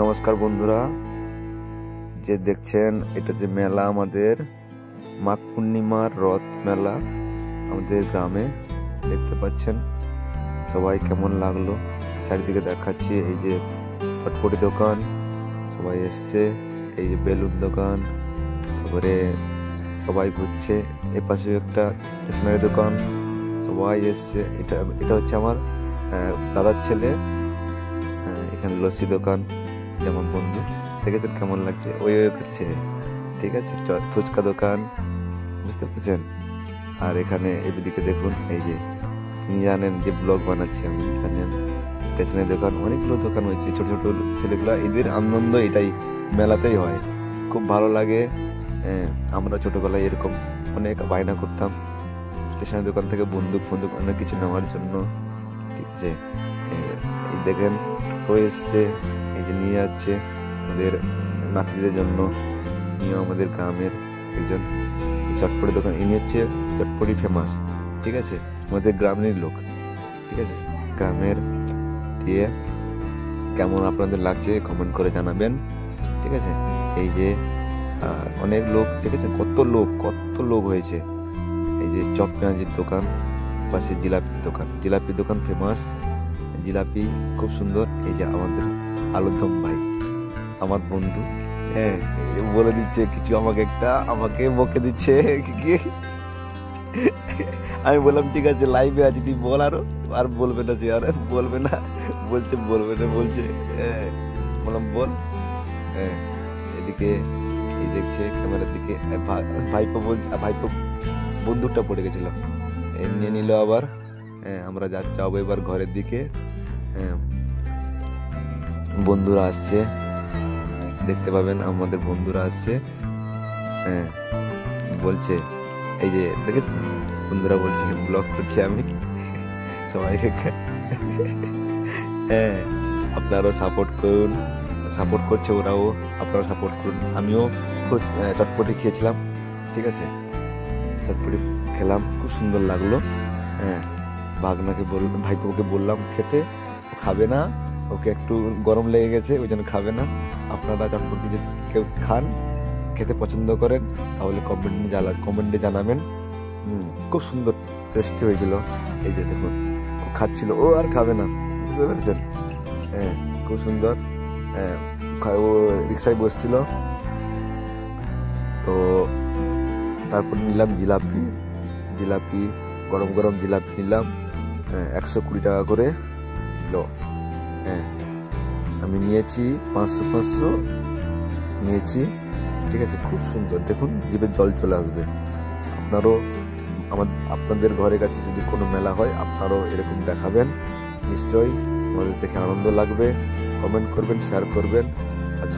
নমস্কার বন্ধুরা, যে দেখছেন এটা যে মেলা আমাদের মাঘ পূর্ণিমার রথ মেলা আমাদের গ্রামে দেখতে পাচ্ছেন। সবাই কেমন লাগলো চারিদিকে দেখাচ্ছি। এই যে চটপটি দোকান সবাই এসছে, এই যে বেলুন দোকান, তারপরে সবাই ঘুরছে। এ পাশে একটা স্টেশনারি দোকান, সবাই এসছে। এটা হচ্ছে আমার দাদার ছেলে। এখানে লস্যি দোকান, যেমন বন্ধু দেখেছেন কেমন লাগছে, ওই করছে। ঠিক আছে, ফুচকা দোকান, বুঝতে পারছেন। আর এখানে এদিকে দেখুন, এই যে জানেন যে ব্লগ বানাচ্ছি আমি, জানেন স্টেশনারি দোকান, অনেকগুলো দোকান হয়েছে। ছোট ছোট ছেলেগুলো, এদের আনন্দ এটাই মেলাতেই হয়, খুব ভালো লাগে। আমরা ছোটবেলায় এরকম অনেক বায়না করতাম স্টেশনারি দোকান থেকে বন্দুক অনেক কিছু নেওয়ার জন্য। ঠিক আছে, এই দেখেন ও এসছে, এই যে নিয়ে যাচ্ছে আমাদের নাতিদের জন্য। নিয়ে আমাদের গ্রামের একজন চটপটি দোকান, ইনি হচ্ছে চটপটি ফেমাস। ঠিক আছে, আমাদের গ্রামের লোক। ঠিক আছে, গ্রামের দিয়ে কেমন আপনাদের লাগছে কমেন্ট করে জানাবেন। ঠিক আছে, এই যে অনেক লোক দেখেছেন, কত লোক হয়েছে। এই যে চপ পেঁয়াজির দোকান, পাশে জিলাপির দোকান ফেমাস, জিলাপি খুব সুন্দর। এই যে আমাদের আলুরদম ভাই, আমার বন্ধু, বলে দিচ্ছে কিছু, আমাকে বকে দিচ্ছে কি। আমি বললাম ঠিক আছে, লাইভে আছি, তুই বল। আর বলবে না, যে আর বলবে না বলছে, বললাম বল। এদিকে এই দেখছে ক্যামেরার দিকে, ভাইপো বলছে, ভাইপো বন্দুকটা পড়ে গেছিল, নিয়ে নিল আবার। আমরা যাবো এবার ঘরের দিকে। বন্ধুরা আসছে, দেখতে পাবেন আমাদের বন্ধুরা আসছে। বলছে, এই যে দেখেছেন বন্ধুরা বলছে ব্লগ করছি আমি সবাইকে। আপনারাও সাপোর্ট করুন, সাপোর্ট করছে ওরাও, আপনারা সাপোর্ট করুন। আমিও খুব চটপটি খেয়েছিলাম। ঠিক আছে, চটপটি খেলাম, খুব সুন্দর লাগলো। ভাইপোকে বললাম খেতে, খাবে না, ওকে একটু গরম লেগে গেছে, ওই জন্য খাবে না। আপনারা চটপটি যদি কেউ খান, খেতে পছন্দ করেন, তাহলে কমেন্টে জানাবেন। খুব সুন্দর টেস্টি হয়েছিল। এই যে দেখুন, ও খাচ্ছিল, ও আর খাবে না, বুঝতে পেরেছেন। খুব সুন্দর। ও রিক্সায় বসছিল, তো তারপর নিলাম জিলাপি, গরম জিলাপি নিলাম। 120 টাকা করে কিলো। আমি নিয়েছি 500 নিয়েছি। ঠিক আছে, খুব সুন্দর, দেখুন জিভে জল চলে আসবে। আপনাদের ঘরের কাছে যদি কোনো মেলা হয়, আপনারাও এরকম দেখাবেন, নিশ্চয়ই আমাদের দেখে আনন্দ লাগবে। কমেন্ট করবেন, শেয়ার করবেন, আর